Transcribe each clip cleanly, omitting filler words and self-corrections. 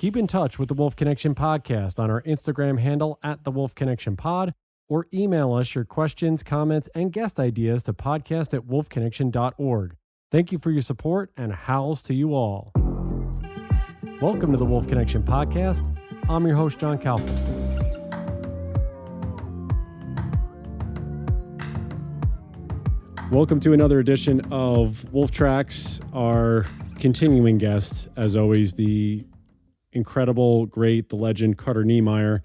Keep in touch with the Wolf Connection Podcast on our Instagram handle at the Wolf Connection Pod, or email us your questions, comments, and guest ideas to podcast@wolfconnection.org. Thank you for your support, and howls to you all. Welcome to the Wolf Connection Podcast. I'm your host, John Kalfa. Welcome to another edition of Wolf Tracks. Our continuing guest, as always, the incredible, great, the legend, Carter Niemeyer.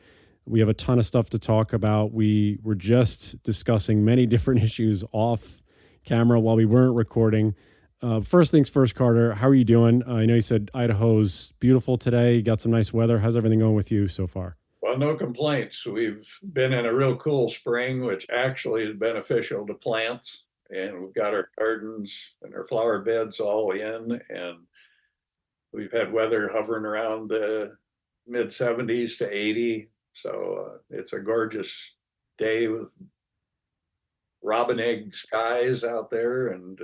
We have a ton of stuff to talk about. We were just discussing many different issues off camera while we weren't recording. First things first, Carter, how are you doing? I know you said Idaho's beautiful today. You got some nice weather. How's everything going with you so far? Well, no complaints. We've been in a real cool spring, which actually is beneficial to plants. And we've got our gardens and our flower beds all in. And we've had weather hovering around the mid 70s to 80. So it's a gorgeous day with robin egg skies out there, and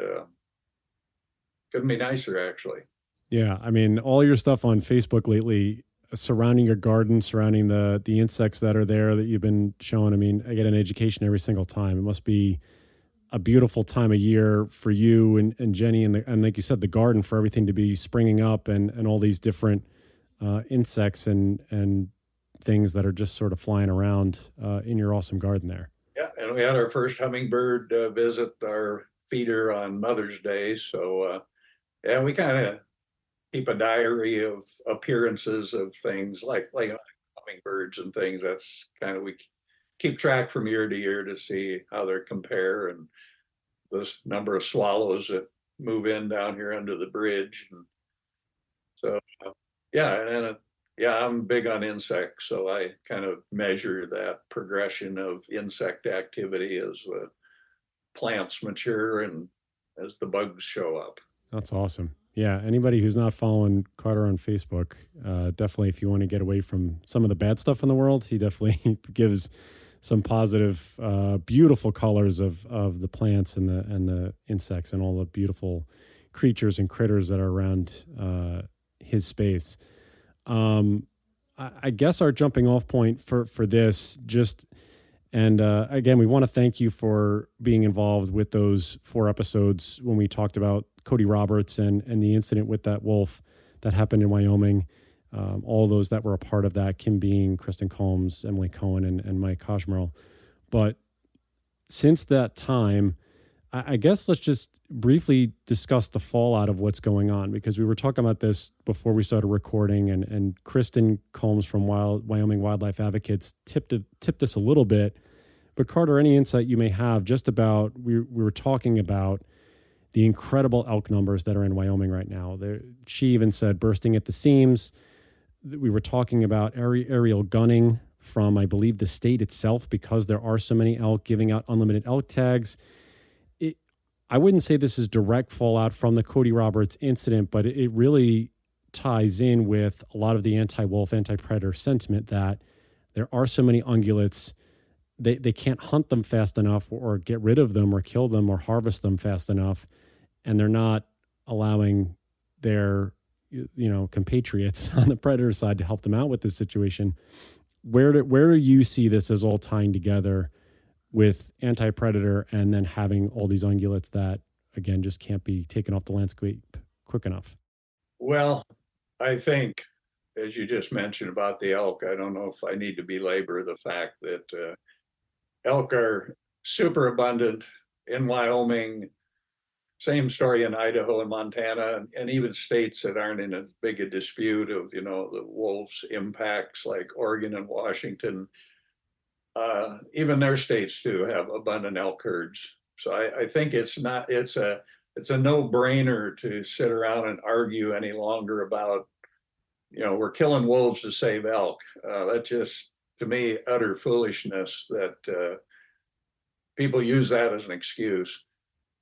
couldn't be nicer, actually. Yeah, I mean, all your stuff on Facebook lately surrounding your garden, surrounding the insects that are there that you've been showing. I mean, I get an education every single time. It must be a beautiful time of year for you and Jenny, and like you said, the garden, for everything to be springing up and all these different insects and things that are just sort of flying around in your awesome garden there. Yeah, and we had our first hummingbird visit our feeder on Mother's Day. So, yeah, we kind of keep a diary of appearances of things like hummingbirds and things. That's kind of, we keep track from year to year to see how they compare, and this number of swallows that move in down here under the bridge. And so, yeah, I'm big on insects, so I kind of measure that progression of insect activity as the plants mature and as the bugs show up. That's awesome. Yeah, anybody who's not following Carter on Facebook, definitely, if you want to get away from some of the bad stuff in the world, he definitely gives some positive, beautiful colors of the plants and the insects and all the beautiful creatures and critters that are around his space. I guess our jumping off point for this, again, we want to thank you for being involved with those 4 episodes when we talked about Cody Roberts and the incident with that wolf that happened in Wyoming. All those that were a part of that, Kim Bean, Kristen Combs, Emily Cohen, and Mike Koshmerl. But since that time, I guess let's just briefly discuss the fallout of what's going on, because we were talking about this before we started recording, and Kristen Combs from Wyoming Wildlife Advocates tipped this a little bit. But Carter, any insight you may have just about, we were talking about the incredible elk numbers that are in Wyoming right now. She even said bursting at the seams. We were talking about aerial gunning from, I believe, the state itself, because there are so many elk, giving out unlimited elk tags. I wouldn't say this is direct fallout from the Cody Roberts incident, but it really ties in with a lot of the anti-wolf, anti-predator sentiment that there are so many ungulates, they can't hunt them fast enough or get rid of them or kill them or harvest them fast enough, and they're not allowing their compatriots on the predator side to help them out with this situation. Where do you see this as all tying together with anti-predator and then having all these ungulates that, again, just can't be taken off the landscape quick enough? Well, I think, as you just mentioned about the elk, I don't know if I need to belabor the fact that elk are super abundant in Wyoming. Same story in Idaho and Montana, and even states that aren't in as big a dispute of, the wolves' impacts, like Oregon and Washington. Even their states too have abundant elk herds. So I think it's a no-brainer to sit around and argue any longer about, we're killing wolves to save elk. That's just, to me, utter foolishness that people use that as an excuse.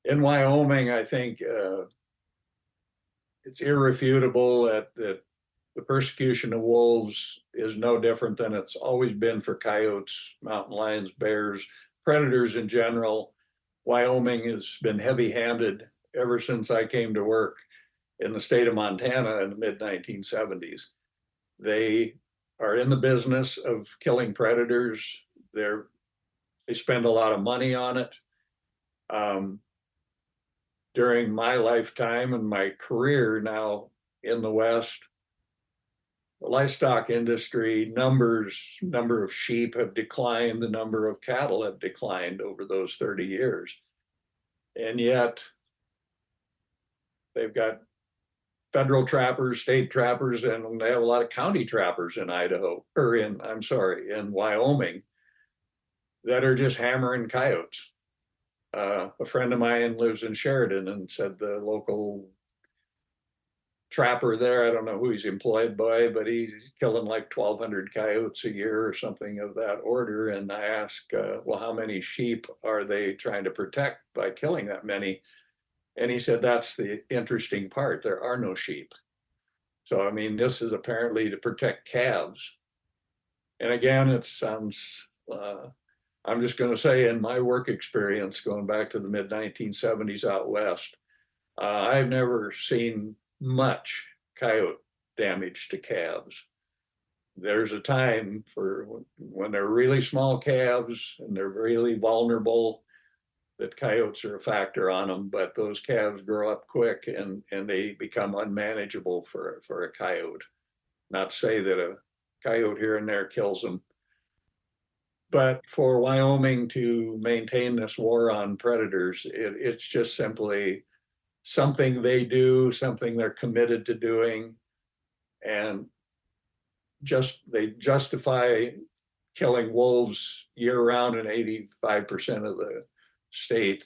In Wyoming, I think it's irrefutable that the persecution of wolves is no different than it's always been for coyotes, mountain lions, bears, predators in general. Wyoming has been heavy-handed ever since I came to work in the state of Montana in the mid-1970s. They are in the business of killing predators. They spend a lot of money on it. During my lifetime and my career now in the West, the livestock industry number of sheep have declined, the number of cattle have declined over those 30 years. And yet they've got federal trappers, state trappers, and they have a lot of county trappers in Idaho, or in Wyoming, that are just hammering coyotes. A friend of mine lives in Sheridan and said the local trapper there, I don't know who he's employed by, but he's killing like 1,200 coyotes a year or something of that order. And I asked, well, how many sheep are they trying to protect by killing that many? And he said, that's the interesting part. There are no sheep. So, I mean, this is apparently to protect calves. And again, it sounds, I'm just going to say, in my work experience, going back to the mid 1970s out west, I've never seen much coyote damage to calves. There's a time for when they're really small calves and they're really vulnerable, that coyotes are a factor on them, but those calves grow up quick and they become unmanageable for a coyote. Not to say that a coyote here and there kills them, but for Wyoming to maintain this war on predators, it's just simply something they do, something they're committed to doing, and they justify killing wolves year round in 85% of the state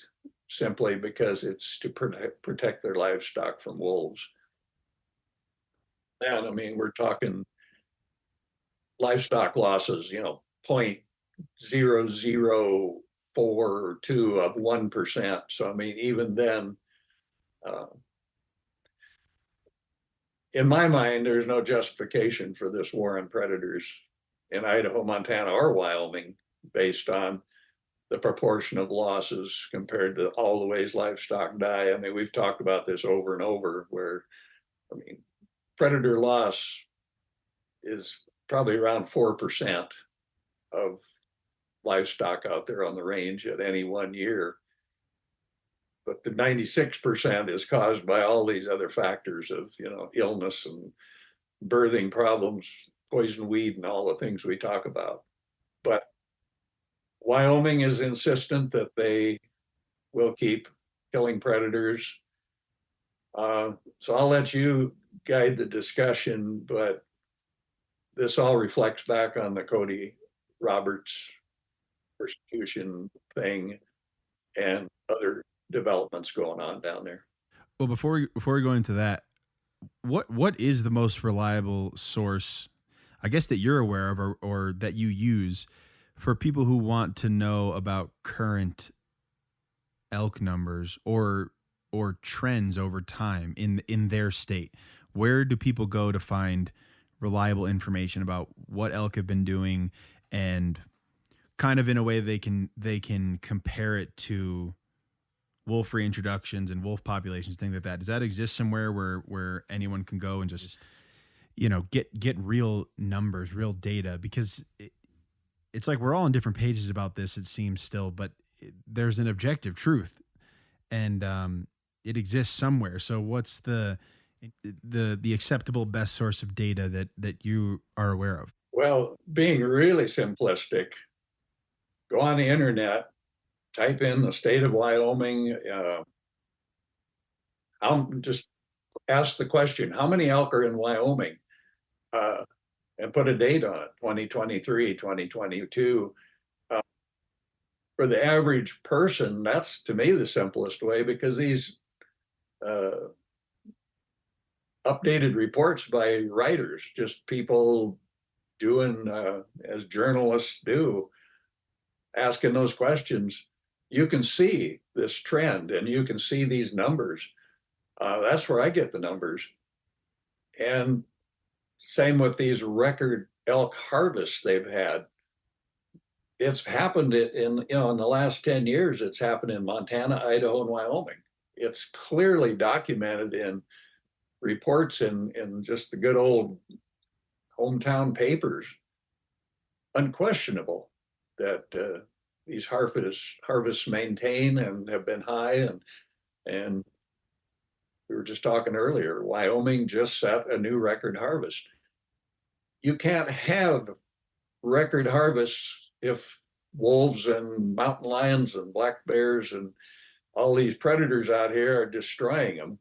simply because it's to protect their livestock from wolves. And I mean, we're talking livestock losses, 0.004 or 2 of 1%. So, I mean, even then, in my mind, there's no justification for this war on predators in Idaho, Montana, or Wyoming based on the proportion of losses compared to all the ways livestock die. I mean, we've talked about this over and over where, I mean, predator loss is probably around 4% of livestock out there on the range at any one year. But the 96% is caused by all these other factors of, illness and birthing problems, poison weed, and all the things we talk about. But Wyoming is insistent that they will keep killing predators. So I'll let you guide the discussion, but this all reflects back on the Cody Roberts persecution thing and other developments going on down there. Well, before we go into that, what is the most reliable source, I guess, that you're aware of or that you use for people who want to know about current elk numbers or trends over time in their state? Where do people go to find reliable information about what elk have been doing, and kind of in a way they can compare it to wolf reintroductions and wolf populations, things like that? Does that exist somewhere where anyone can go and just get real numbers, real data? Because it's like we're all on different pages about this, it seems still, but there's an objective truth, and it exists somewhere. So what's the acceptable best source of data that you are aware of? Well, being really simplistic, go on the internet, type in the state of Wyoming. Just ask the question, how many elk are in Wyoming? And put a date on it, 2023, 2022. For the average person, that's, to me, the simplest way, because these updated reports by writers, just people doing as journalists do, asking those questions, you can see this trend and you can see these numbers. That's where I get the numbers. And same with these record elk harvests they've had. It's happened in the last 10 years, it's happened in Montana, Idaho, and Wyoming. It's clearly documented in reports in just the good old hometown papers, unquestionable that these harvests maintain and have been high. And we were just talking earlier, Wyoming just set a new record harvest. You can't have record harvests if wolves and mountain lions and black bears and all these predators out here are destroying them.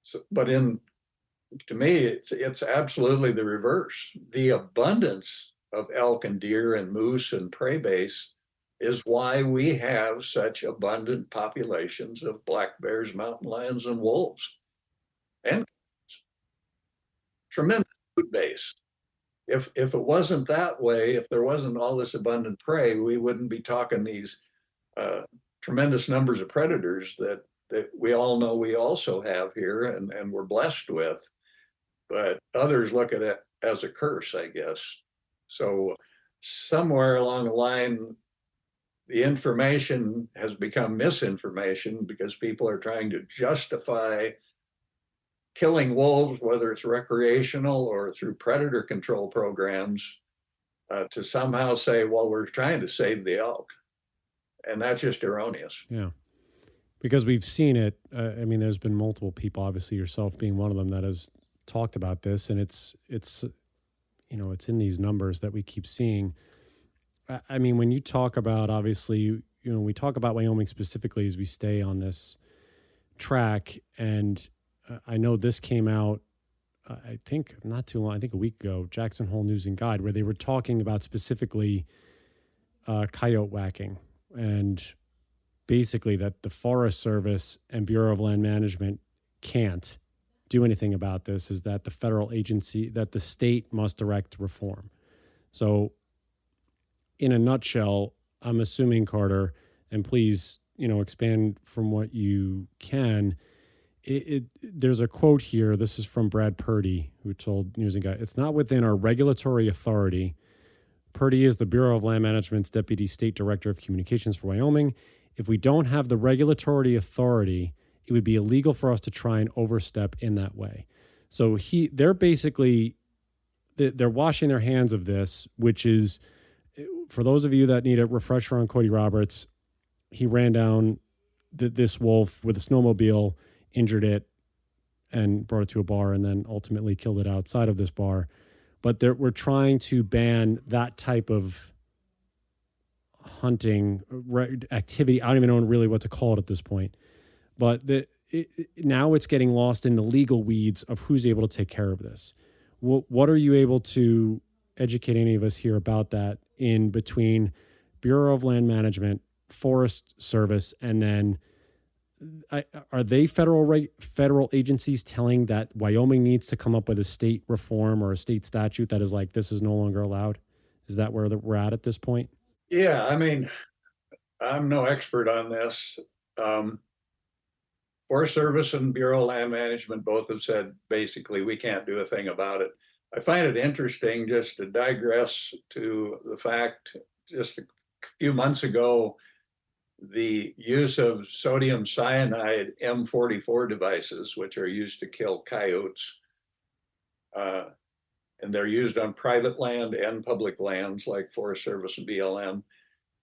So, but to me, it's absolutely the reverse. The abundance of elk and deer and moose and prey base is why we have such abundant populations of black bears, mountain lions, and wolves. And tremendous food base. If it wasn't that way, if there wasn't all this abundant prey, we wouldn't be talking these tremendous numbers of predators that we all know we also have here and we're blessed with. But others look at it as a curse, I guess. So somewhere along the line, the information has become misinformation because people are trying to justify killing wolves, whether it's recreational or through predator control programs, to somehow say, well, we're trying to save the elk. And that's just erroneous. Yeah. Because we've seen it. I mean, there's been multiple people, obviously yourself being one of them, that has talked about this, and it's it's in these numbers that we keep seeing. I mean, when you talk about, obviously, we talk about Wyoming specifically as we stay on this track, and I know this came out, I think not too long, I think a week ago, Jackson Hole News and Guide, where they were talking about specifically coyote whacking, and basically that the Forest Service and Bureau of Land Management can't do anything about this, is that the federal agency, that the state must direct reform. So in a nutshell, I'm assuming, Carter, and please, expand from what you can. There's a quote here. This is from Brad Purdy, who told News and Guide, "It's not within our regulatory authority." Purdy is the Bureau of Land Management's Deputy State Director of Communications for Wyoming. "If we don't have the regulatory authority, it would be illegal for us to try and overstep in that way." So they're basically, they're washing their hands of this, which is, for those of you that need a refresher on Cody Roberts, he ran down this wolf with a snowmobile, injured it, and brought it to a bar, and then ultimately killed it outside of this bar. But we're trying to ban that type of hunting activity. I don't even know really what to call it at this point. But now it's getting lost in the legal weeds of who's able to take care of this. What are you able to educate any of us here about that, in between Bureau of Land Management, Forest Service, and then are they federal agencies telling that Wyoming needs to come up with a state reform or a state statute that is like, this is no longer allowed? Is that where we're at this point? Yeah, I mean, I'm no expert on this. Forest Service and Bureau of Land Management both have said basically we can't do a thing about it. I find it interesting, just to digress, to the fact just a few months ago, the use of sodium cyanide M44 devices, which are used to kill coyotes, and they're used on private land and public lands like Forest Service and BLM,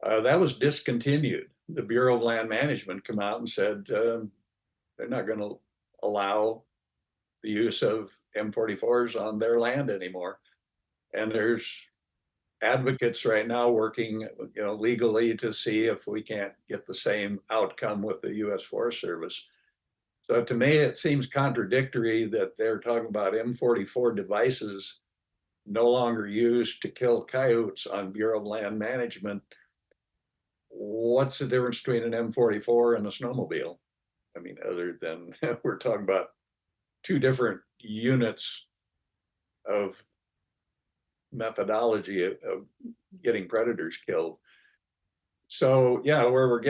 that was discontinued. The Bureau of Land Management came out and said they're not going to allow the use of M44s on their land anymore. And there's advocates right now working, legally to see if we can't get the same outcome with the U.S. Forest Service. So to me, it seems contradictory that they're talking about M44 devices no longer used to kill coyotes on Bureau of Land Management. What's the difference between an M44 and a snowmobile? I mean, other than we're talking about two different units of methodology of getting predators killed. So yeah, where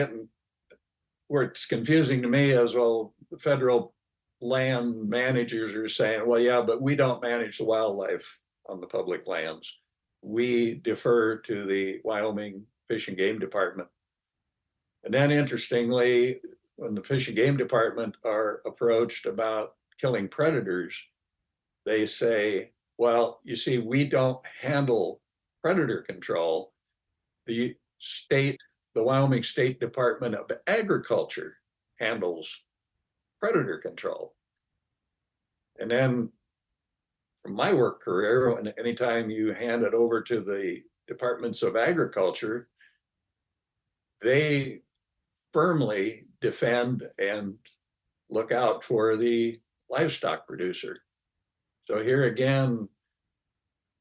it's confusing to me as well, the federal land managers are saying, well, yeah, but we don't manage the wildlife on the public lands. We defer to the Wyoming Fish and Game Department. And then interestingly, when the Fish and Game Department are approached about killing predators, they say, Well, you see, we don't handle predator control. The Wyoming State Department of Agriculture handles predator control. And then from my work career, anytime you hand it over to the departments of agriculture, they firmly defend and look out for the livestock producer. So here again,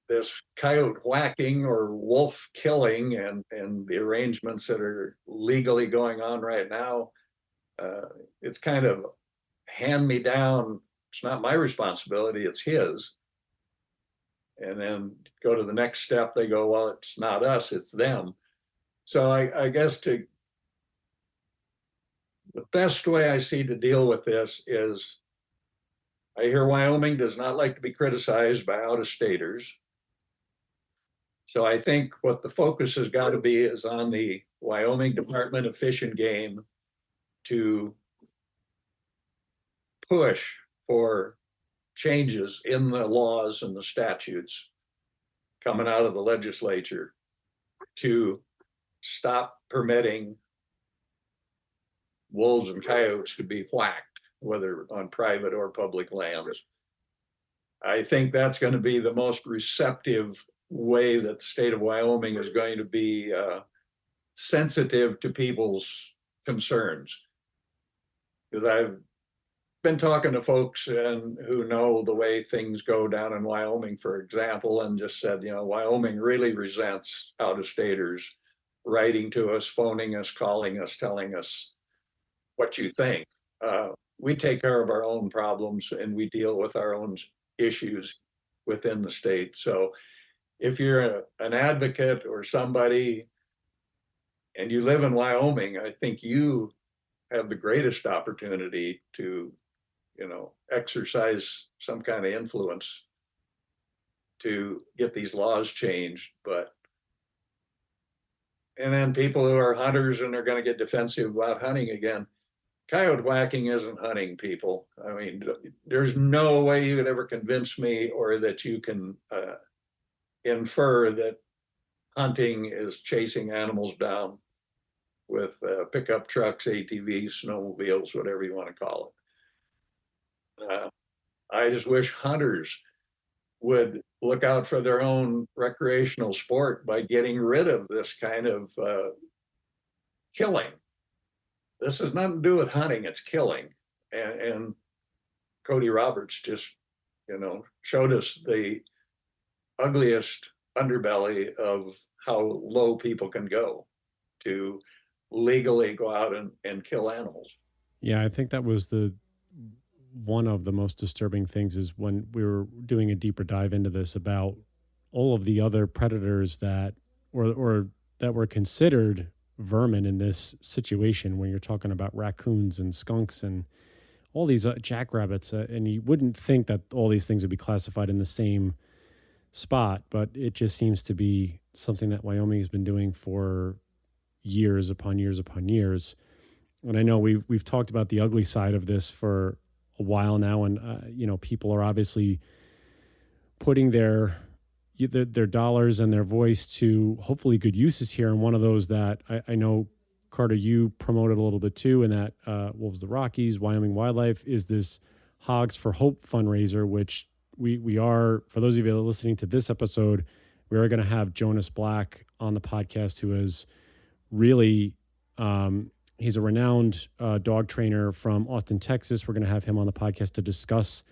this coyote whacking or wolf killing and the arrangements that are legally going on right now, it's kind of hand me down. It's not my responsibility, it's his. And then go to the next step, they go, well, it's not us, it's them. So I guess the best way I see to deal with this is, I hear Wyoming does not like to be criticized by out-of-staters. So I think what the focus has got to be is on the Wyoming Department of Fish and Game to push for changes in the laws and the statutes coming out of the legislature to stop permitting wolves and coyotes to be whacked, whether on private or public lands. I think that's going to be the most receptive way that the state of Wyoming is going to be sensitive to people's concerns. Because I've been talking to folks who know the way things go down in Wyoming, for example, and just said, Wyoming really resents out-of-staters writing to us, phoning us, calling us, telling us what you think. We take care of our own problems and we deal with our own issues within the state. So if you're an advocate or somebody and you live in Wyoming, I think you have the greatest opportunity to, exercise some kind of influence to get these laws changed. And then people who are hunters and are going to get defensive about hunting again, coyote whacking isn't hunting, people. I mean, there's no way you could ever convince me or that you can infer that hunting is chasing animals down with pickup trucks, ATVs, snowmobiles, whatever you want to call it. I just wish hunters would look out for their own recreational sport by getting rid of this kind of killing. This has nothing to do with hunting, it's killing. And Cody Roberts just, showed us the ugliest underbelly of how low people can go to legally go out and kill animals. Yeah, I think that was one of the most disturbing things is when we were doing a deeper dive into this about all of the other predators that or that were considered vermin in this situation when you're talking about raccoons and skunks and all these jackrabbits. And you wouldn't think that all these things would be classified in the same spot, but it just seems to be something that Wyoming has been doing for years upon years upon years. And I know we've talked about the ugly side of this for a while now, and people are obviously putting their dollars and their voice to hopefully good uses here. And one of those that I know, Carter, you promoted a little bit too, and that Wolves of the Rockies, Wyoming Wildlife, is this Hogs for Hope fundraiser, which we are, for those of you that are listening to this episode, we are going to have Jonas Black on the podcast, who is really, he's a renowned dog trainer from Austin, Texas. We're going to have him on the podcast to discuss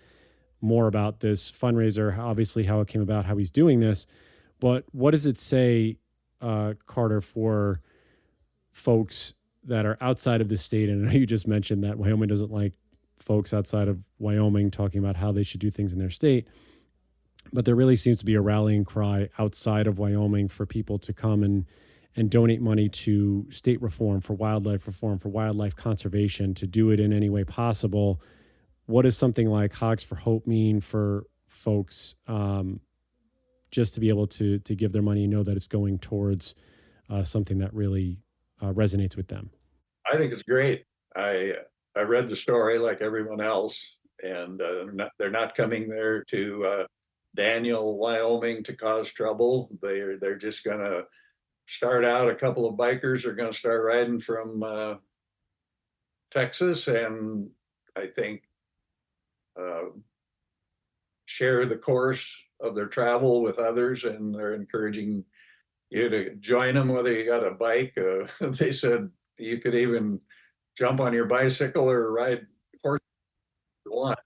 more about this fundraiser, obviously how it came about, how he's doing this. But what does it say, Carter, for folks that are outside of the state? And I know you just mentioned that Wyoming doesn't like folks outside of Wyoming talking about how they should do things in their state. But there really seems to be a rallying cry outside of Wyoming for people to come and donate money to state reform, for wildlife conservation, to do it in any way possible. What does something like Hogs for Hope mean for folks, just to be able to give their money and know that it's going towards something that really resonates with them? I think it's great. I read the story like everyone else, and they're not coming there to Daniel, Wyoming, to cause trouble. They're just going to start out. A couple of bikers are going to start riding from Texas, and I think share the course of their travel with others, and they're encouraging you to join them, whether you got a bike. They said you could even jump on your bicycle or ride horse if you want.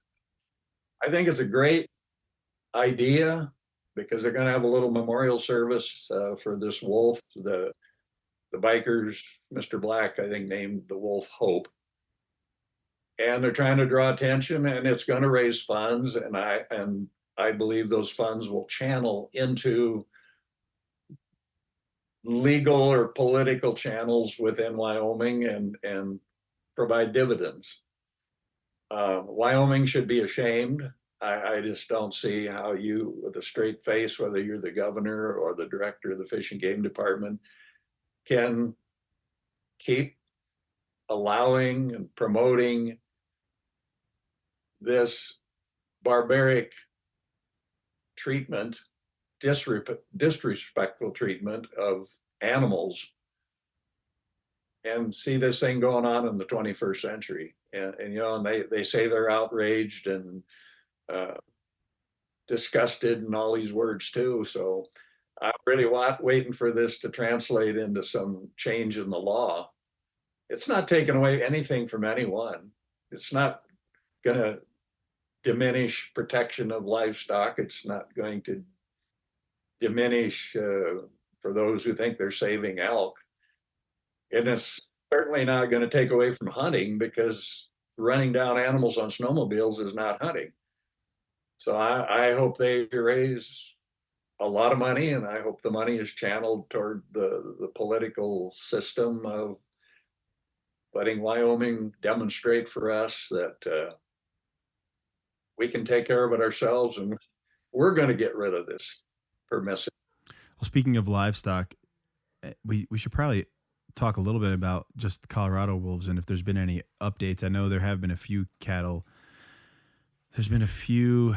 I think it's a great idea because they're going to have a little memorial service for this wolf. The bikers, Mr. Black, I think, named the wolf Hope. And they're trying to draw attention, and it's going to raise funds. And I believe those funds will channel into legal or political channels within Wyoming and provide dividends. Wyoming should be ashamed. I just don't see how you, with a straight face, whether you're the governor or the director of the Fish and Game Department, can keep allowing and promoting this barbaric treatment, disrespectful treatment of animals, and see this thing going on in the 21st century. And they say they're outraged and disgusted and all these words too. So I'm really waiting for this to translate into some change in the law. It's not taking away anything from anyone. It's not going to diminish protection of livestock. It's not going to diminish for those who think they're saving elk. And it's certainly not going to take away from hunting, because running down animals on snowmobiles is not hunting. So I hope they raise a lot of money, and I hope the money is channeled toward the political system of letting Wyoming demonstrate for us that we can take care of it ourselves, and we're going to get rid of this permissive. Well, speaking of livestock, we should probably talk a little bit about just the Colorado wolves and if there's been any updates. I know there have been a few cattle. There's been a few.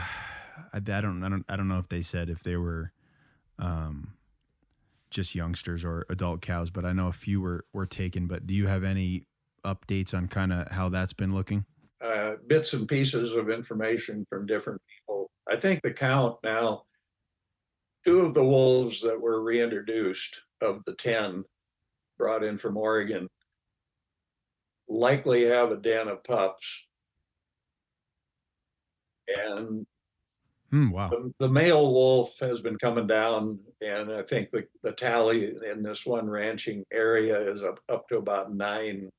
I don't know if they said if they were just youngsters or adult cows, but I know a few were taken. But do you have any updates on kind of how that's been looking? Bits and pieces of information from different people. I think the count now, 2 of the wolves that were reintroduced of the 10 brought in from Oregon likely have a den of pups. And Wow. The male wolf has been coming down, and I think the tally in this one ranching area is up to about 9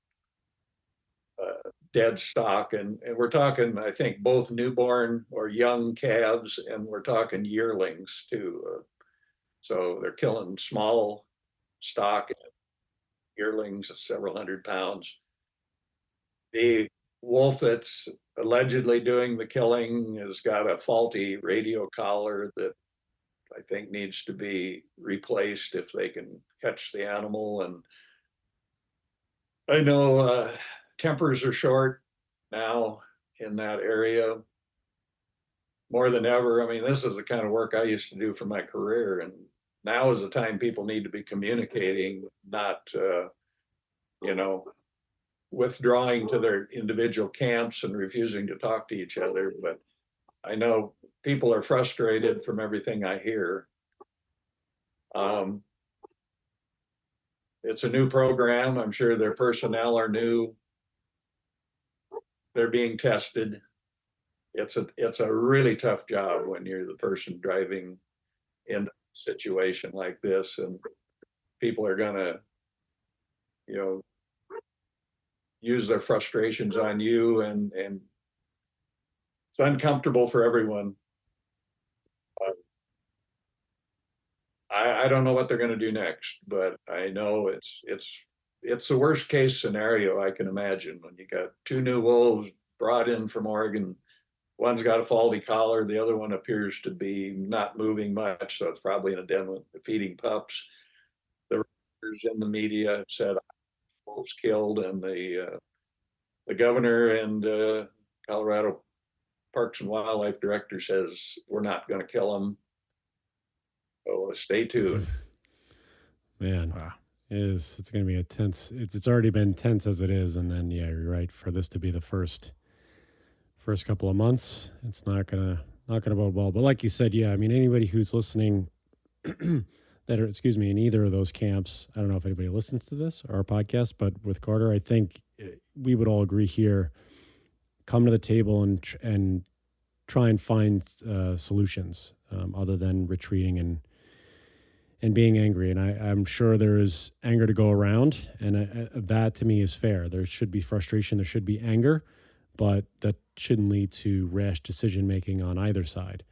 dead stock, and we're talking, I think, both newborn or young calves, and we're talking yearlings too. So they're killing small stock yearlings, several hundred pounds. The wolf that's allegedly doing the killing has got a faulty radio collar that I think needs to be replaced if they can catch the animal. And I know tempers are short now in that area more than ever. I mean, this is the kind of work I used to do for my career, and now is the time people need to be communicating, not withdrawing to their individual camps and refusing to talk to each other. But I know people are frustrated from everything I hear. It's a new program. I'm sure their personnel are new. They're being tested. It's a really tough job when you're the person driving in a situation like this, and people are gonna, use their frustrations on you, and it's uncomfortable for everyone. I don't know what they're going to do next, but I know it's the worst case scenario I can imagine when you got 2 new wolves brought in from Oregon. One's got a faulty collar, the other one appears to be not moving much, so it's probably in a den with feeding pups. The reporters in the media have said wolves killed, and the governor and Colorado Parks and Wildlife Director says we're not going to kill them. So stay tuned. Man, Wow. it's going to be a tense. It's already been tense as it is, and then yeah, you're right. For this to be the first couple of months, it's not gonna bode well. But like you said, yeah, I mean anybody who's listening that are in either of those camps. I don't know if anybody listens to this or our podcast, but with Carter, I think we would all agree here. Come to the table and try and find solutions other than retreating and being angry. And I'm sure there is anger to go around, and that to me is fair. There should be frustration, there should be anger, but that shouldn't lead to rash decision making on either side.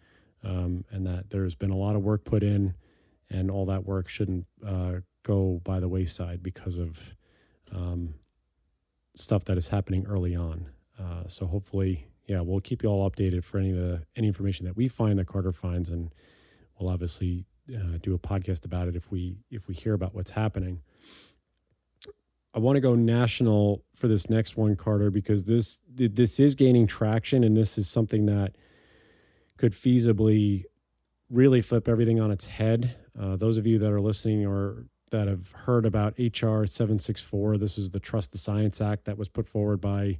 And that there's been a lot of work put in, and all that work shouldn't go by the wayside because of stuff that is happening early on. So hopefully, yeah, we'll keep you all updated for any information that we find that Carter finds, and we'll obviously do a podcast about it if we hear about what's happening. I want to go national for this next one, Carter, because this is gaining traction, and this is something that could feasibly really flip everything on its head. Those of you that are listening or that have heard about HR 764, this is the Trust the Science Act that was put forward by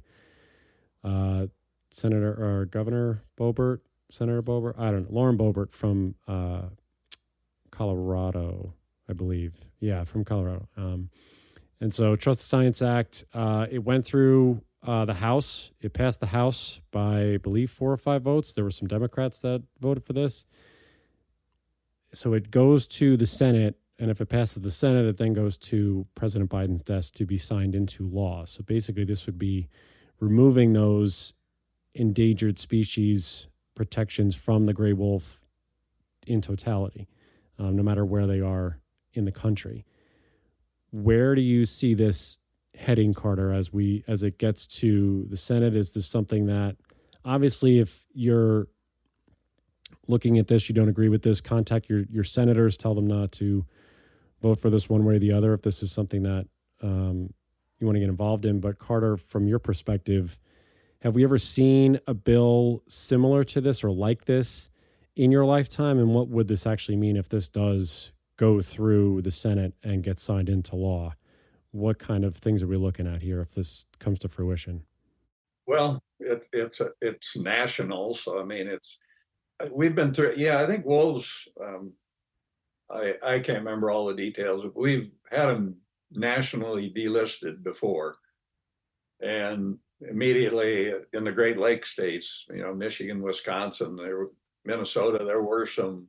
Senator or Governor Boebert, Senator Boebert, I don't know, Lauren Boebert from Colorado, I believe. Yeah, from Colorado. And so Trust the Science Act, it went through the House. It passed the House by, I believe, 4 or 5 votes. There were some Democrats that voted for this. So it goes to the Senate, and if it passes the Senate, it then goes to President Biden's desk to be signed into law. So basically, this would be removing those endangered species protections from the gray wolf in totality, no matter where they are in the country. Where do you see this heading, Carter, as it gets to the Senate? Is this something that, obviously, if you're looking at this, you don't agree with this, contact your senators, tell them not to vote for this one way or the other if this is something that you want to get involved in. But Carter, from your perspective, have we ever seen a bill similar to this or like this in your lifetime? And what would this actually mean if this does go through the Senate and get signed into law? What kind of things are we looking at here if this comes to fruition? Well, it's national, so I mean we've been through. Yeah, I think wolves. I can't remember all the details. But we've had them nationally delisted before, and immediately in the Great Lakes states, Michigan, Wisconsin, Minnesota, there were some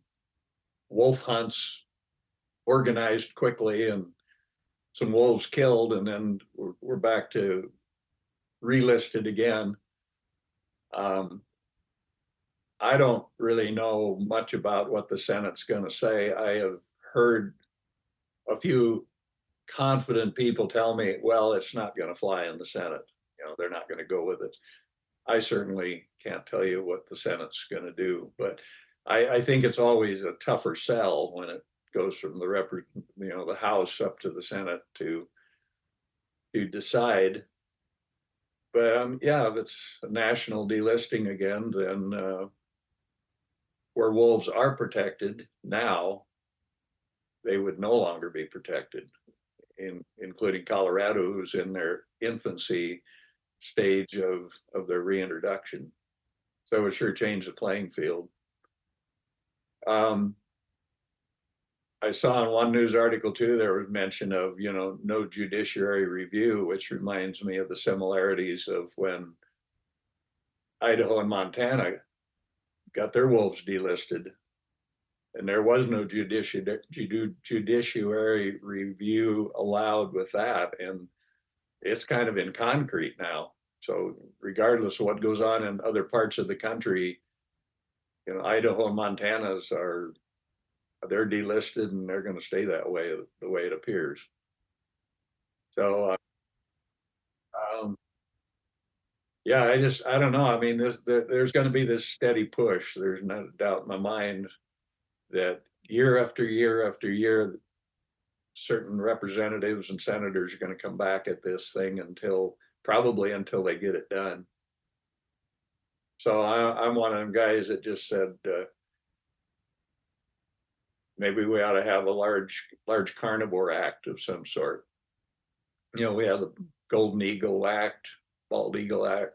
wolf hunts organized quickly and some wolves killed, and then we're back to relisted again. I don't really know much about what the Senate's going to say. I have heard a few confident people tell me, well, it's not going to fly in the Senate. They're not going to go with it. I certainly can't tell you what the Senate's going to do, but I think it's always a tougher sell when it goes from the House up to the Senate to decide. But yeah, if it's a national delisting again, then where wolves are protected now, they would no longer be protected, including Colorado, who's in their infancy stage of their reintroduction. So it would sure change the playing field. I saw in one news article too, there was mention of, no judiciary review, which reminds me of the similarities of when Idaho and Montana got their wolves delisted, and there was no judiciary review allowed with that. And it's kind of in concrete now. So regardless of what goes on in other parts of the country, Idaho and Montana's they're delisted, and they're going to stay that way, the way it appears. So, yeah, I don't know. I mean, there's going to be this steady push. There's no doubt in my mind that year after year after year, certain representatives and senators are going to come back at this thing until they get it done. So I'm one of them guys that just said, maybe we ought to have a large carnivore act of some sort. You know, we have the Golden Eagle Act, Bald Eagle Act,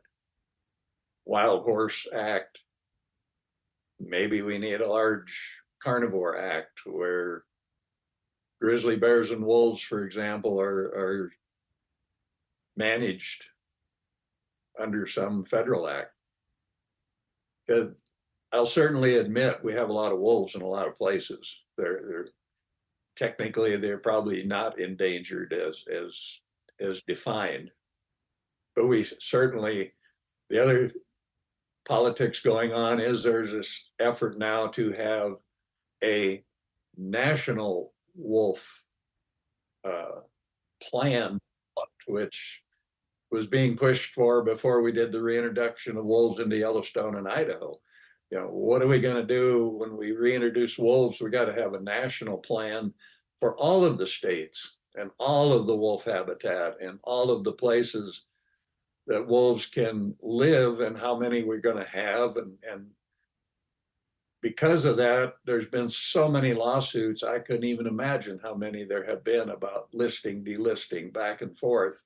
Wild Horse Act. Maybe we need a large carnivore act where grizzly bears and wolves, for example, are managed under some federal act. Because I'll certainly admit we have a lot of wolves in a lot of places. They're technically they're probably not endangered as defined, but we certainly, the other politics going on is there's this effort now to have a national wolf plan, which was being pushed for before we did the reintroduction of wolves into Yellowstone and Idaho. You know, what are we going to do when we reintroduce wolves? We got to have a national plan for all of the states and all of the wolf habitat and all of the places that wolves can live and how many we're going to have. And because of that, there's been so many lawsuits. I couldn't even imagine how many there have been about listing, delisting, back and forth.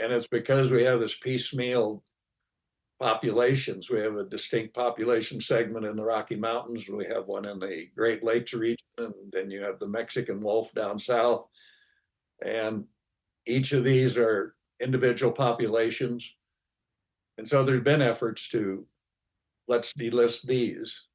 And it's because we have this piecemeal populations. We have a distinct population segment in the Rocky Mountains. We have one in the Great Lakes region, and then you have the Mexican wolf down south. And each of these are individual populations. And so there's been efforts to let's delist these.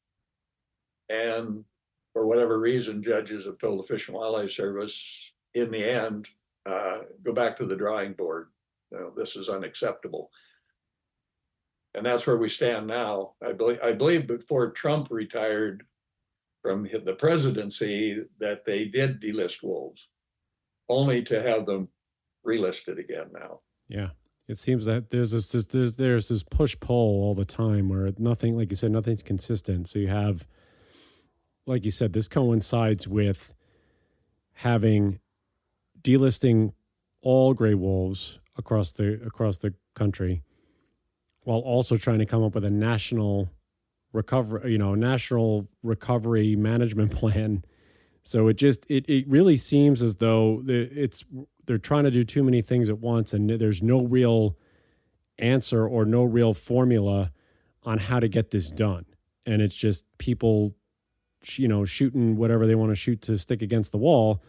And for whatever reason, judges have told the Fish and Wildlife Service in the end, go back to the drawing board. You know, this is unacceptable. And that's where we stand now. I believe before Trump retired from the presidency that they did delist wolves, only to have them relisted again now. Yeah. It seems that there's this push-pull all the time where nothing, like you said, nothing's consistent. So you have, like you said, this coincides with having delisting all gray wolves across the country, while also trying to come up with a national recovery management plan. So it really seems as though they're trying to do too many things at once, and there's no real answer or no real formula on how to get this done. And it's just people, shooting whatever they want to shoot to stick against the wall.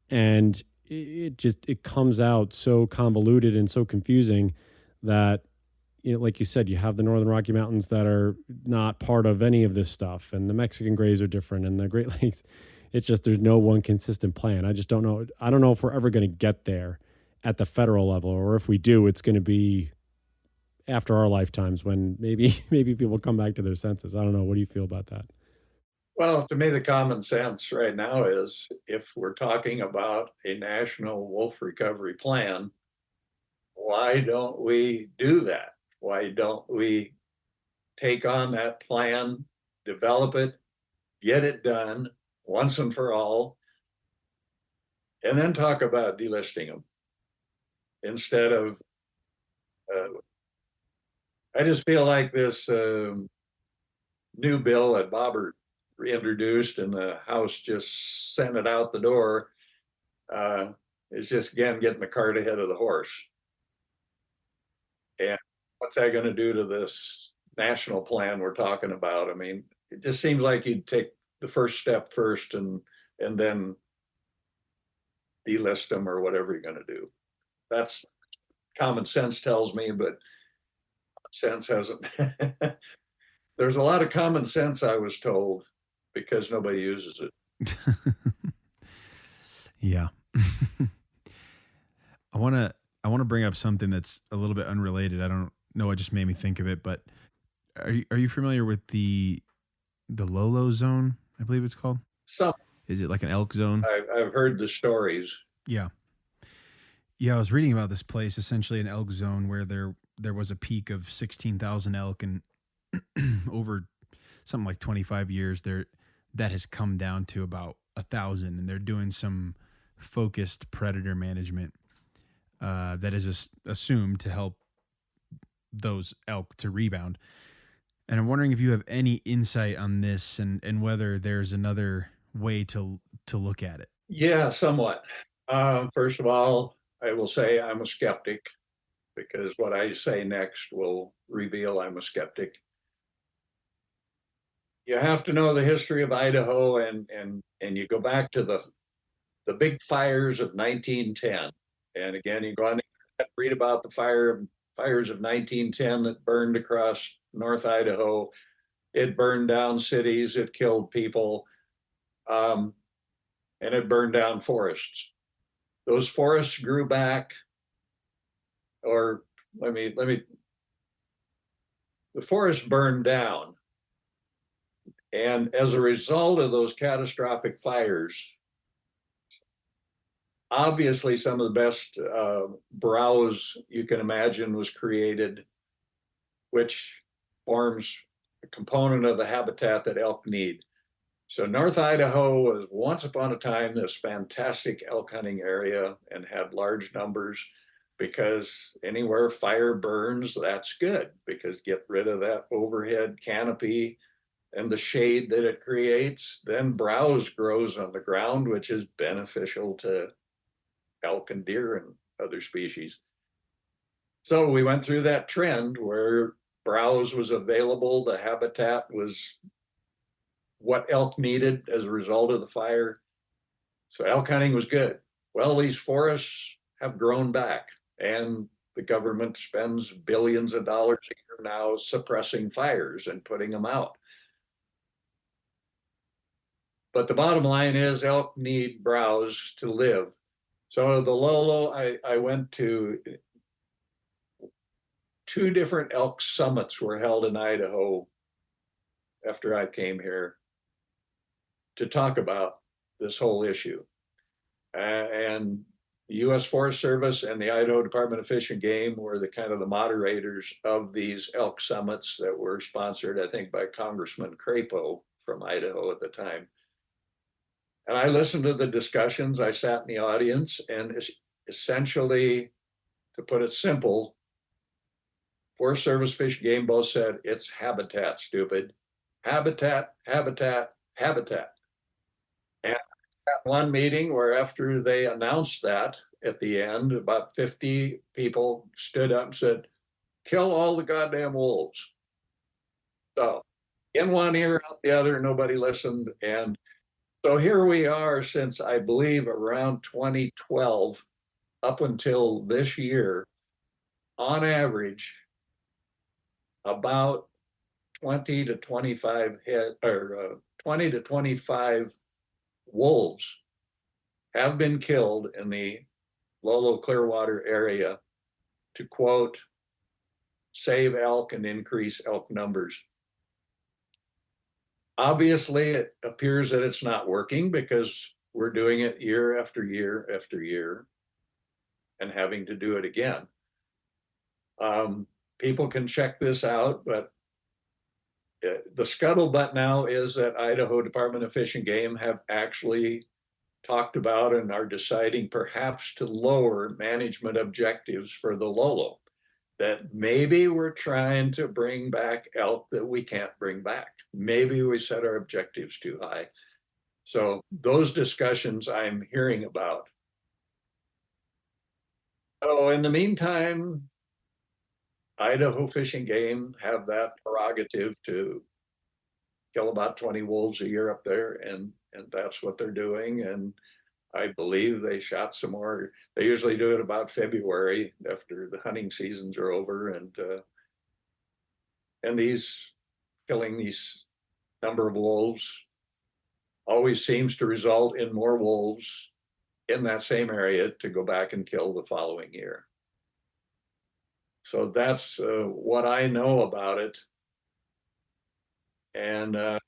And it comes out so convoluted and so confusing that, like you said, you have the Northern Rocky Mountains that are not part of any of this stuff, and the Mexican grays are different, and the Great Lakes. It's just there's no one consistent plan. I just don't know. I don't know if we're ever going to get there at the federal level, or if we do, it's going to be after our lifetimes when maybe people come back to their senses. I don't know. What do you feel about that? Well, to me, the common sense right now is if we're talking about a national wolf recovery plan, why don't we do that? Why don't we take on that plan, develop it, get it done once and for all, and then talk about delisting them instead of, I just feel like this new bill that Bobbert reintroduced and the House just sent it out the door is just, again, getting the cart ahead of the horse. And what's that going to do to this national plan we're talking about? I mean, it just seems like you'd take the first step first and then delist them or whatever you're going to do. That's common sense tells me, but sense hasn't. There's a lot of common sense, I was told, because nobody uses it. Yeah. I want to bring up something that's a little bit unrelated. I don't know, it just made me think of it, but are you familiar with the Lolo zone, I believe it's called? Some. Is it like an elk zone? I've heard the stories. Yeah. Yeah, I was reading about this place, essentially an elk zone where there was a peak of 16,000 elk, and over something like 25 years that has come down to about 1,000, and they're doing some focused predator management that is assumed to help those elk to rebound. And I'm wondering if you have any insight on this and whether there's another way to look at it. Yeah, somewhat. First of all, I will say I'm a skeptic because what I say next will reveal I'm a skeptic. You have to know the history of Idaho, and you go back to the big fires of 1910. And again, you go on and read about the fires of 1910 that burned across North Idaho. It burned down cities, it killed people, and it burned down forests. Those forests grew back, or the forest burned down. And as a result of those catastrophic fires, obviously some of the best browse you can imagine was created, which forms a component of the habitat that elk need. So North Idaho was once upon a time this fantastic elk hunting area and had large numbers, because anywhere fire burns, that's good, because get rid of that overhead canopy and the shade that it creates, then browse grows on the ground, which is beneficial to elk and deer and other species. So we went through that trend where browse was available, the habitat was what elk needed as a result of the fire. So elk hunting was good. Well, these forests have grown back, and the government spends billions of dollars a year now suppressing fires and putting them out. But the bottom line is elk need browse to live. So the Lolo, I went to 2 different elk summits were held in Idaho after I came here to talk about this whole issue. And the U.S. Forest Service and the Idaho Department of Fish and Game were the kind of the moderators of these elk summits that were sponsored, I think, by Congressman Crapo from Idaho at the time. And I listened to the discussions. I sat in the audience, and essentially, to put it simple, Forest Service, Fish and Game both said, it's habitat, stupid. Habitat, habitat, habitat. And at one meeting where after they announced that at the end, about 50 people stood up and said, kill all the goddamn wolves. So in one ear, out the other, nobody listened. And so here we are since, I believe, around 2012 up until this year, on average, about 20 to 25 wolves have been killed in the Lolo Clearwater area to, quote, save elk and increase elk numbers. Obviously, it appears that it's not working because we're doing it year after year after year and having to do it again. People can check this out, but the scuttlebutt now is that Idaho Department of Fish and Game have actually talked about and are deciding perhaps to lower management objectives for the Lolo. That maybe we're trying to bring back elk that we can't bring back. Maybe we set our objectives too high. So those discussions I'm hearing about. So in the meantime, Idaho Fish and Game have that prerogative to kill about 20 wolves a year up there, and that's what they're doing. And I believe they shot some more. They usually do it about February after the hunting seasons are over, and these killing these number of wolves always seems to result in more wolves in that same area to go back and kill the following year. So that's what I know about it. And I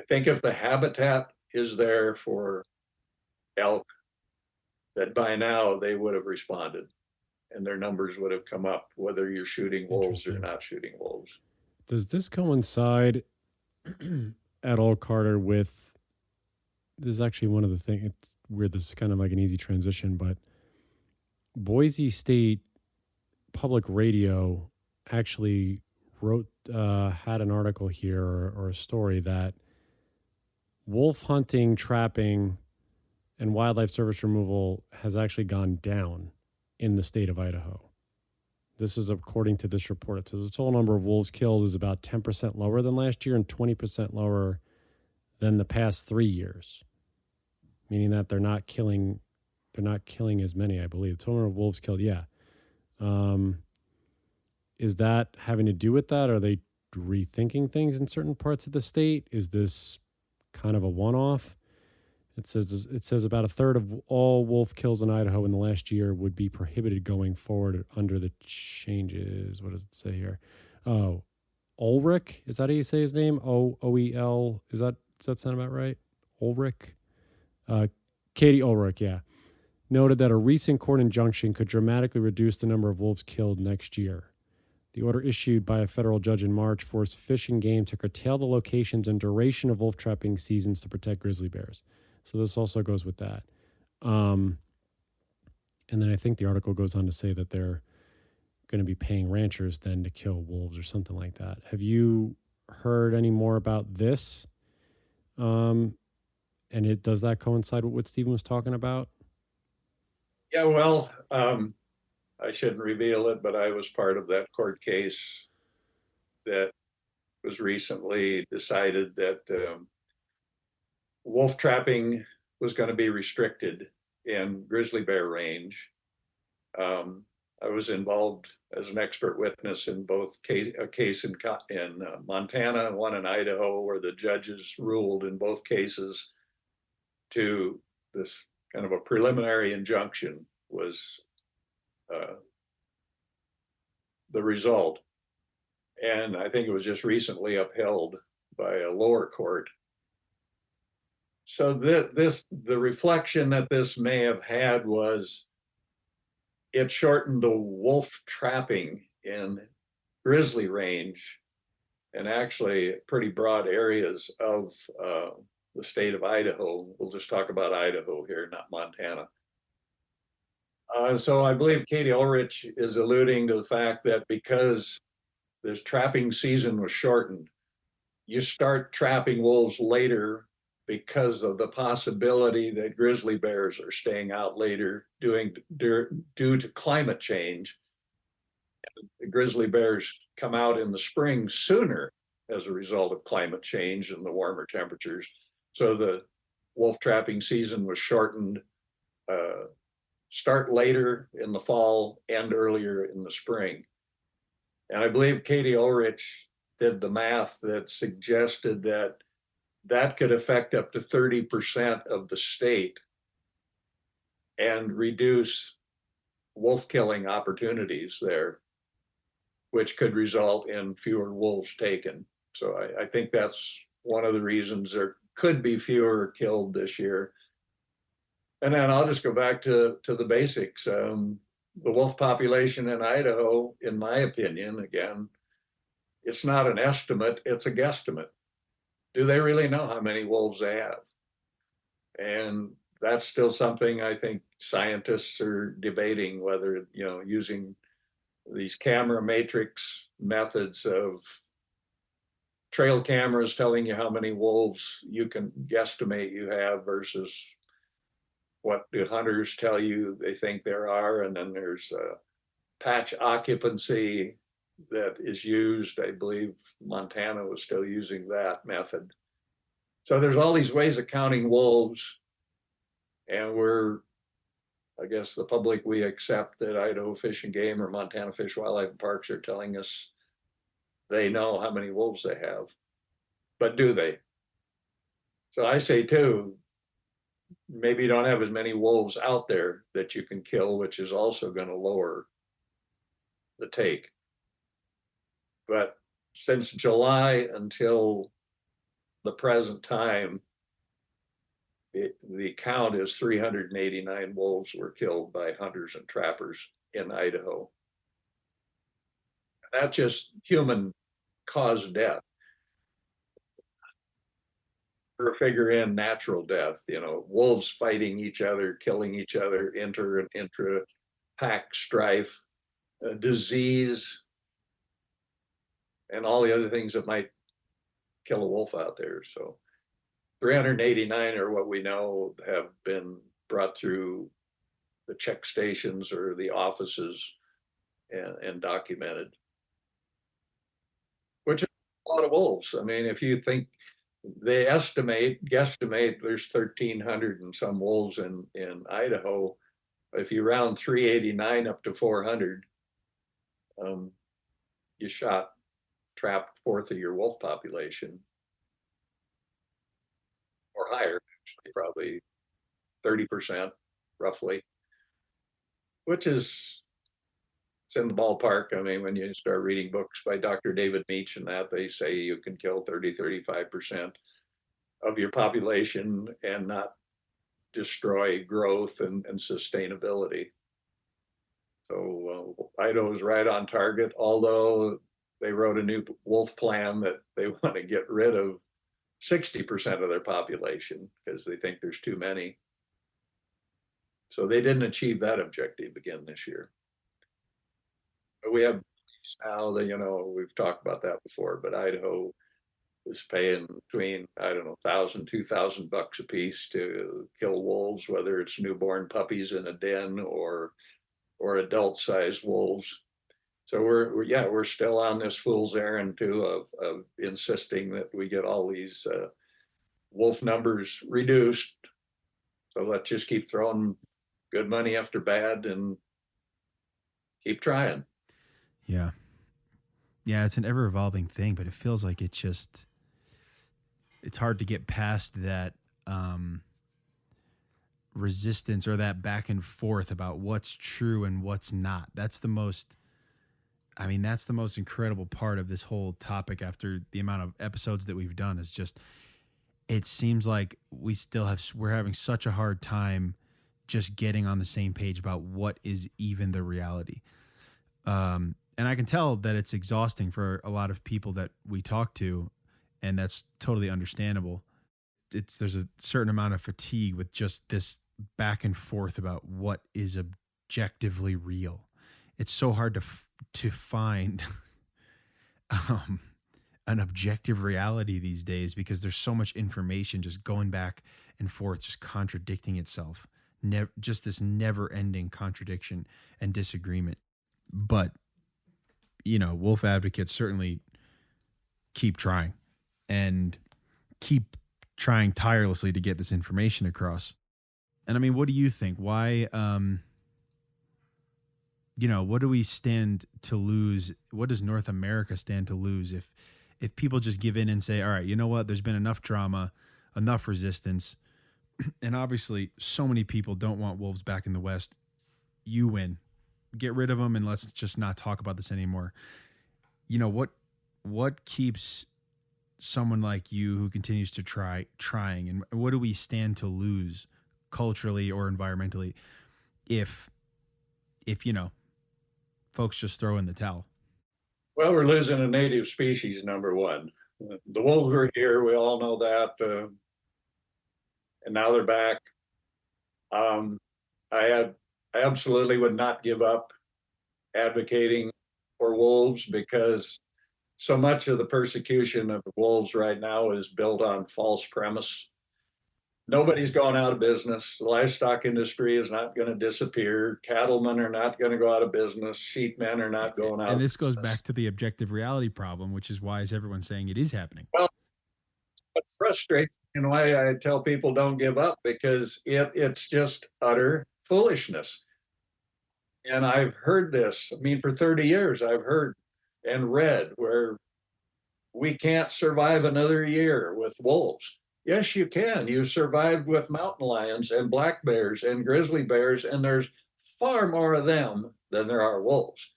think if the habitat is there for elk, that by now they would have responded and their numbers would have come up, whether you're shooting wolves or not shooting wolves. Does this coincide at all, Carter, with, this is actually one of the things, it's weird, this is kind of like an easy transition, but Boise State Public Radio actually had an article here or a story that wolf hunting, trapping, and wildlife service removal has actually gone down in the state of Idaho. This is according to this report. It says the total number of wolves killed is about 10% lower than last year and 20% lower than the past 3 years, meaning that they're not killing as many, I believe. The total number of wolves killed, yeah. Is that having to do with that? Are they rethinking things in certain parts of the state? Is this kind of a one-off? It says about a third of all wolf kills in Idaho in the last year would be prohibited going forward under the changes. What does it say here? Oh, Ulrich, is that how you say his name? OEL. Does that sound about right? Ulrich? Katie Ulrich, yeah. Noted that a recent court injunction could dramatically reduce the number of wolves killed next year. The order issued by a federal judge in March forced Fish and Game to curtail the locations and duration of wolf trapping seasons to protect grizzly bears. So this also goes with that. And then I think the article goes on to say that they're going to be paying ranchers then to kill wolves or something like that. Have you heard any more about this? And does that coincide with what Stephen was talking about? Yeah, well, I shouldn't reveal it, but I was part of that court case that was recently decided that wolf trapping was going to be restricted in grizzly bear range. I was involved as an expert witness in both a case in Montana and one in Idaho, where the judges ruled in both cases to this kind of a preliminary injunction was the result. And I think it was just recently upheld by a lower court. So the reflection that this may have had was it shortened the wolf trapping in grizzly range and actually pretty broad areas of the state of Idaho. We'll just talk about Idaho here, not Montana. So I believe Katie Ulrich is alluding to the fact that because this trapping season was shortened, you start trapping wolves later because of the possibility that grizzly bears are staying out later due to climate change. The grizzly bears come out in the spring sooner as a result of climate change and the warmer temperatures. So the wolf trapping season was shortened, start later in the fall, end earlier in the spring. And I believe Katie Ulrich did the math that suggested that that could affect up to 30% of the state and reduce wolf killing opportunities there, which could result in fewer wolves taken. So I think that's one of the reasons there could be fewer killed this year. And then I'll just go back to the basics. The wolf population in Idaho, in my opinion, again, it's not an estimate, it's a guesstimate. Do they really know how many wolves they have? And that's still something I think scientists are debating, whether, using these camera matrix methods of trail cameras telling you how many wolves you can guesstimate you have versus what do hunters tell you they think there are. And then there's patch occupancy that is used. I believe Montana was still using that method. So there's all these ways of counting wolves, and I guess the public, we accept that Idaho Fish and Game or Montana Fish, Wildlife and Parks are telling us they know how many wolves they have, but do they? So I say too, maybe you don't have as many wolves out there that you can kill, which is also going to lower the take. But since July until the present time, the count is 389 wolves were killed by hunters and trappers in Idaho. That's just human caused death. Or figure in natural death, wolves fighting each other, killing each other, inter and intra-pack strife, disease, and all the other things that might kill a wolf out there. So 389 are what we know have been brought through the check stations or the offices and documented, which is a lot of wolves. I mean, if you think they guesstimate there's 1,300 and some wolves in Idaho. If you round 389 up to 400, you trapped fourth of your wolf population, or higher, actually, probably 30% roughly, which is, it's in the ballpark. I mean, when you start reading books by Dr. David Meach and that, they say you can kill 35% of your population and not destroy growth and sustainability. So Idaho is right on target, although they wrote a new wolf plan that they want to get rid of 60% of their population because they think there's too many. So they didn't achieve that objective again this year. But we have now that, you know, we've talked about that before, but Idaho is paying between, I don't know, $1,000, $2,000 a piece to kill wolves, whether it's newborn puppies in a den or adult-sized wolves. So we're still on this fool's errand too of insisting that we get all these wolf numbers reduced. So let's just keep throwing good money after bad and keep trying. Yeah. Yeah, it's an ever evolving thing, but it feels like it's hard to get past that resistance or that back and forth about what's true and what's not. That's the most incredible part of this whole topic after the amount of episodes that we've done is just, it seems like we're having such a hard time just getting on the same page about what is even the reality. And I can tell that it's exhausting for a lot of people that we talk to, and that's totally understandable. There's a certain amount of fatigue with just this back and forth about what is objectively real. It's so hard to find an objective reality these days because there's so much information just going back and forth, just contradicting itself. Just this never-ending contradiction and disagreement. But, you know, wolf advocates certainly keep trying and keep trying tirelessly to get this information across. And I mean, what do you think? Why, what do we stand to lose? What does North America stand to lose if people just give in and say, all right, you know what, there's been enough drama, enough resistance, and obviously so many people don't want wolves back in the West. You win. Get rid of them and let's just not talk about this anymore. You know, what keeps someone like you who continues to trying, and what do we stand to lose culturally or environmentally if folks just throw in the towel? Well, we're losing a native species, number one. The wolves were here, we all know that, and now they're back. I absolutely would not give up advocating for wolves because so much of the persecution of the wolves right now is built on false premise. Nobody's going out of business. The livestock industry is not going to disappear. Cattlemen are not going to go out of business. Sheepmen are not going out. And this goes back to the objective reality problem, which is why is everyone saying it is happening? Well, it's frustrating and why I tell people don't give up, because it's just utter foolishness. And I've heard this. I mean, for 30 years, I've heard and read where we can't survive another year with wolves. Yes, you can. You survived with mountain lions and black bears and grizzly bears, and there's far more of them than there are wolves.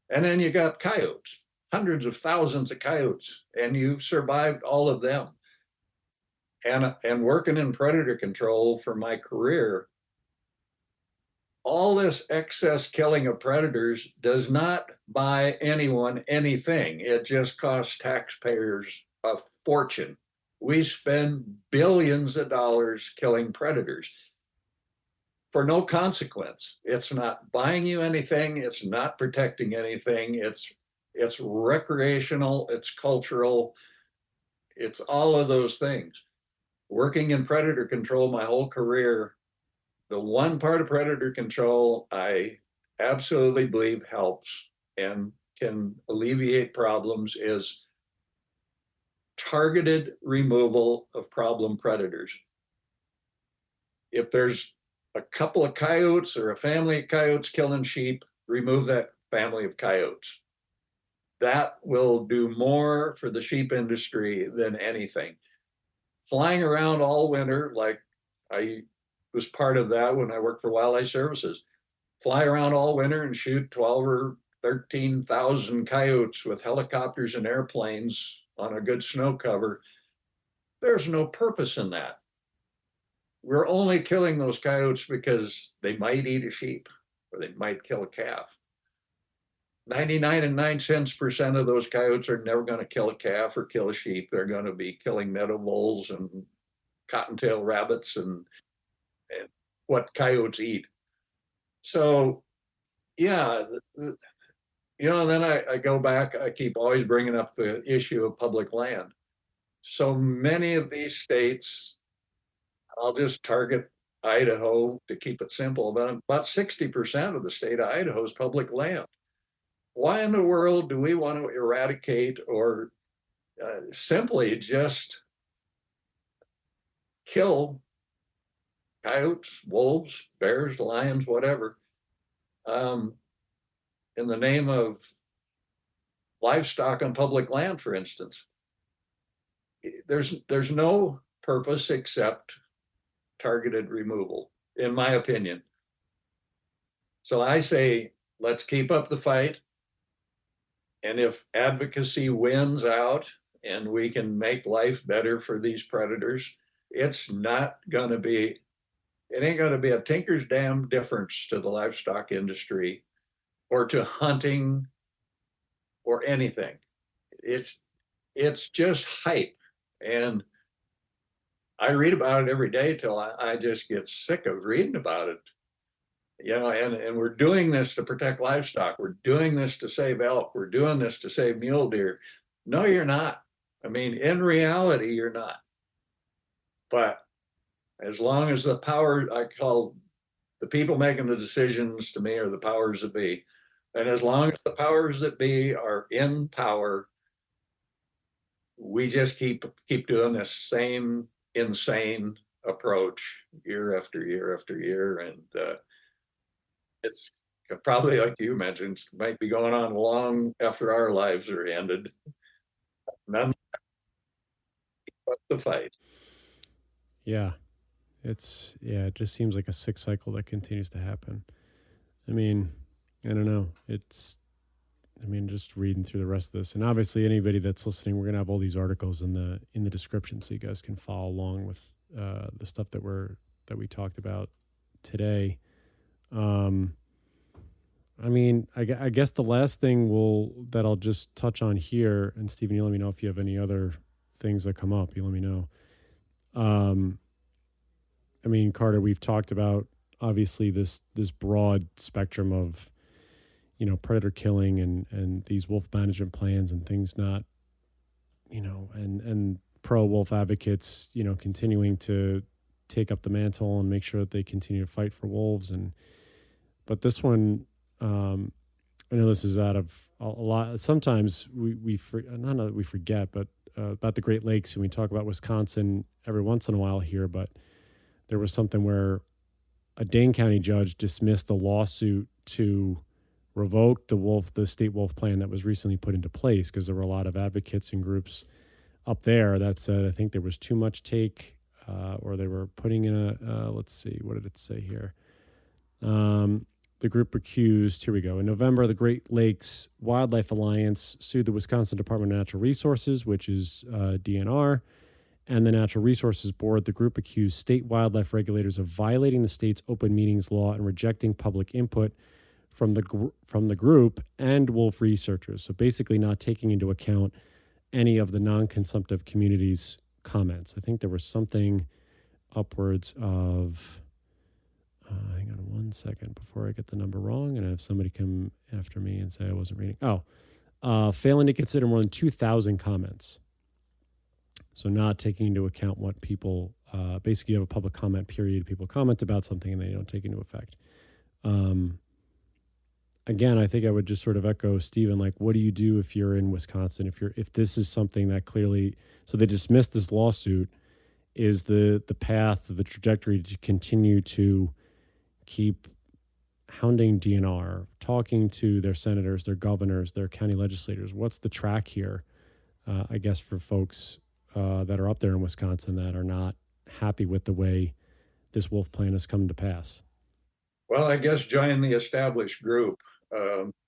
And then you got coyotes, hundreds of thousands of coyotes, and you've survived all of them. And working in predator control for my career, all this excess killing of predators does not buy anyone anything. It just costs taxpayers a fortune. We spend billions of dollars killing predators for no consequence. It's not buying you anything. It's not protecting anything. It's It's recreational, it's cultural, it's all of those things. Working in predator control my whole career, the one part of predator control I absolutely believe helps and can alleviate problems is targeted removal of problem predators. If there's a couple of coyotes or a family of coyotes killing sheep, remove that family of coyotes. That will do more for the sheep industry than anything. Flying around all winter, like I was part of that when I worked for Wildlife Services, fly around all winter and shoot 12 or 13,000 coyotes with helicopters and airplanes on a good snow cover. There's no purpose in that. We're only killing those coyotes because they might eat a sheep or they might kill a calf. 99 and 9 cents percent of those coyotes are never going to kill a calf or kill a sheep. They're going to be killing meadow voles and cottontail rabbits and what coyotes eat. So, yeah, then I go back, I keep always bringing up the issue of public land. So many of these states, I'll just target Idaho to keep it simple, but about 60% of the state of Idaho is public land. Why in the world do we want to eradicate or simply just kill coyotes, wolves, bears, lions, whatever, in the name of livestock on public land, for instance? There's no purpose except targeted removal, in my opinion. So I say, let's keep up the fight. And if advocacy wins out and we can make life better for these predators, it ain't going to be a tinker's damn difference to the livestock industry or to hunting or anything. It's just hype. And I read about it every day till I just get sick of reading about it. And we're doing this to protect livestock. We're doing this to save elk. We're doing this to save mule deer. No, you're not. I mean, in reality, you're not. But as long as the power, I call the people making the decisions to me are the powers that be. And as long as the powers that be are in power, we just keep doing this same insane approach year after year after year. And it's probably, like you mentioned, it might be going on long after our lives are ended. None but the fight. Yeah. It just seems like a sick cycle that continues to happen. I mean, I don't know. Just reading through the rest of this, and obviously anybody that's listening, we're gonna have all these articles in the description, so you guys can follow along with the stuff that we talked about today. I guess the last thing that I'll just touch on here, and Stephen, you let me know if you have any other things that come up. You let me know. Carter, we've talked about obviously this broad spectrum of, predator killing and these wolf management plans and things not, and pro wolf advocates, continuing to take up the mantle and make sure that they continue to fight for wolves. But this one, I know this is out of a lot. Sometimes we forget, but about the Great Lakes, and we talk about Wisconsin every once in a while here, but there was something where a Dane County judge dismissed the lawsuit to revoke the state wolf plan that was recently put into place, because there were a lot of advocates and groups up there that said, I think there was too much take, or they were putting in let's see, what did it say here? The group accused, here we go. In November, the Great Lakes Wildlife Alliance sued the Wisconsin Department of Natural Resources, which is DNR, and the Natural Resources Board. The group accused state wildlife regulators of violating the state's open meetings law and rejecting public input from the group and wolf researchers. So basically not taking into account any of the non-consumptive community's comments. I think there was something upwards of, hang on one second before I get the number wrong and I have somebody come after me and say I wasn't reading. failing to consider more than 2,000 comments. So not taking into account what people, basically you have a public comment period, people comment about something and they don't take into effect. Again, I think I would just sort of echo Stephen, like, what do you do if you're in Wisconsin? If this is something that clearly, so they dismissed this lawsuit, is the path, the trajectory to continue to keep hounding DNR, talking to their senators, their governors, their county legislators? What's the track here, I guess, for folks that are up there in Wisconsin that are not happy with the way this wolf plan has come to pass? Well, I guess join the established group.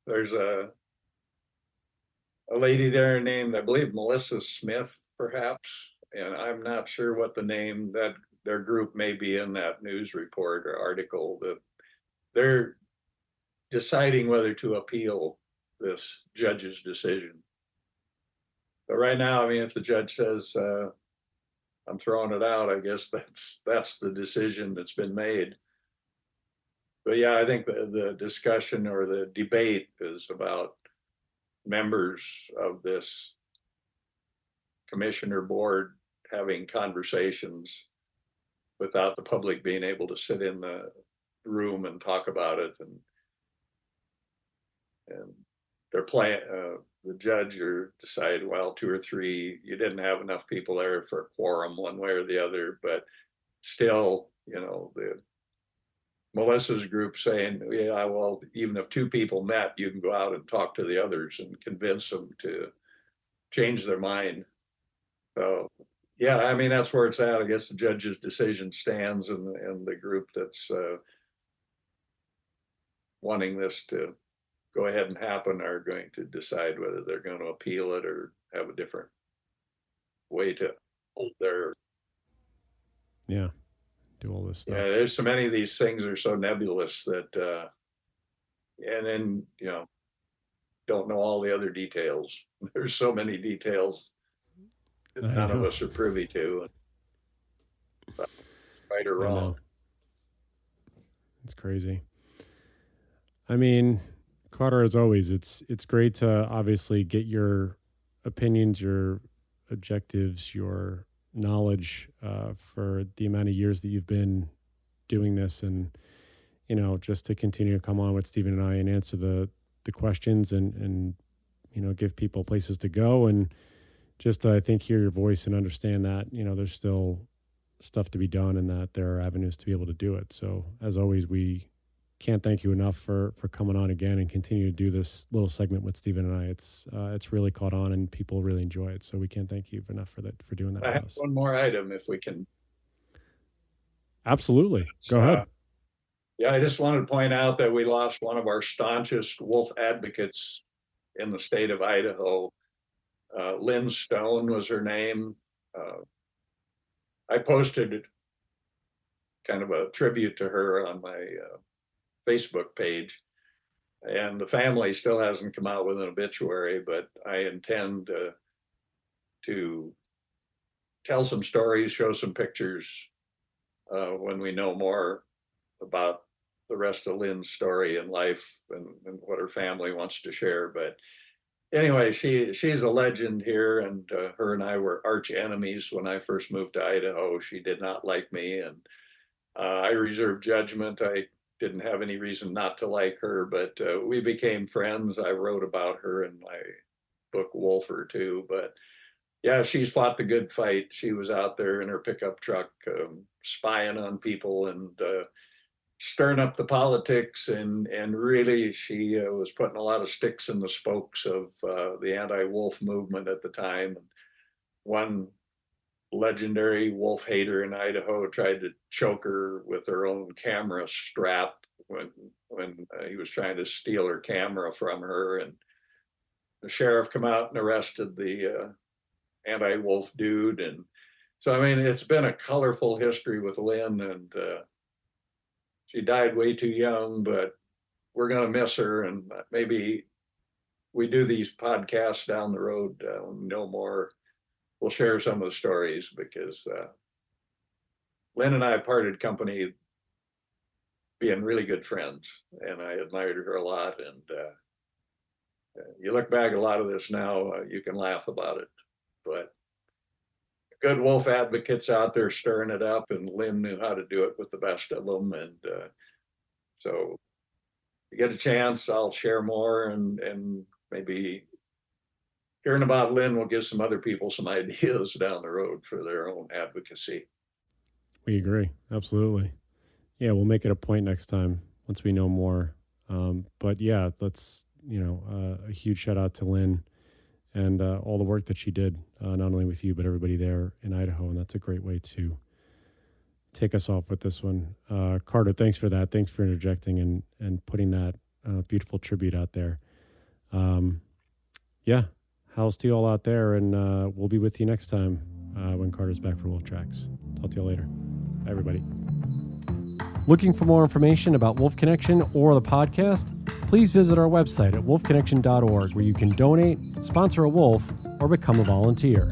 There's a lady there named, I believe, Melissa Smith, perhaps, and I'm not sure what the name that their group may be in that news report or article, that they're deciding whether to appeal this judge's decision. But right now, I mean, if the judge says, I'm throwing it out, I guess that's the decision that's been made. But yeah, I think the discussion or the debate is about members of this commission or board having conversations without the public being able to sit in the room and talk about it. And they're playing, the judge or decide, well, 2 or 3, you didn't have enough people there for a quorum one way or the other, but still, you know, the Melissa's group saying, yeah, well, even if 2 people met, you can go out and talk to the others and convince them to change their mind. So, yeah, I mean, that's where it's at. I guess the judge's decision stands, and the group that's wanting this to go ahead and happen are going to decide whether they're going to appeal it or have a different way to hold their. Yeah. Do all this stuff. Yeah, there's so many of these things are so nebulous that, and then, you know, don't know all the other details. There's so many details that none of us are privy to, right or wrong. It's crazy. I mean, Carter, as always, it's great to obviously get your opinions, your objectives, your knowledge for the amount of years that you've been doing this, and you know, just to continue to come on with Stephen and I and answer the questions and you know, give people places to go, and just I think hear your voice and understand that, you know, there's still stuff to be done and that there are avenues to be able to do it. So as always, we can't thank you enough for coming on again and continue to do this little segment with Stephen and I. It's really caught on and people really enjoy it. So we can't thank you enough for doing that. I have one more item if we can. Absolutely. Go ahead. Yeah, I just wanted to point out that we lost one of our staunchest wolf advocates in the state of Idaho. Lynn Stone was her name. I posted kind of a tribute to her on my Facebook page, and the family still hasn't come out with an obituary, but I intend to tell some stories, show some pictures when we know more about the rest of Lynn's story and life and what her family wants to share. But anyway, she's a legend here, and her and I were arch enemies when I first moved to Idaho. She did not like me, and I reserved judgment. I didn't have any reason not to like her, but we became friends. I wrote about her in my book Wolfer too. But yeah, she's fought the good fight. She was out there in her pickup truck spying on people and stirring up the politics, and really she was putting a lot of sticks in the spokes of the anti-wolf movement at the time. One legendary wolf hater in Idaho tried to choke her with her own camera strap when he was trying to steal her camera from her, and the sheriff come out and arrested the anti-wolf dude. And so, I mean, it's been a colorful history with Lynn, and she died way too young, but we're going to miss her. And maybe we do these podcasts down the road, no more. We'll share some of the stories, because Lynn and I parted company being really good friends, and I admired her a lot. And You look back at a lot of this now, you can laugh about it, but good wolf advocates out there stirring it up, and Lynn knew how to do it with the best of them. And so you get a chance, I'll share more, and maybe hearing about Lynn will give some other people some ideas down the road for their own advocacy. We agree. Absolutely. Yeah, we'll make it a point next time once we know more. But yeah, let's, a huge shout out to Lynn and all the work that she did, not only with you, but everybody there in Idaho. And that's a great way to take us off with this one. Carter, thanks for that. Thanks for interjecting and putting that beautiful tribute out there. Yeah, how's to you all out there, and we'll be with you next time when Carter's back for Wolf Tracks. Talk to you all later. Bye, everybody. Looking for more information about Wolf Connection or the podcast? Please visit our website at wolfconnection.org, where you can donate, sponsor a wolf, or become a volunteer.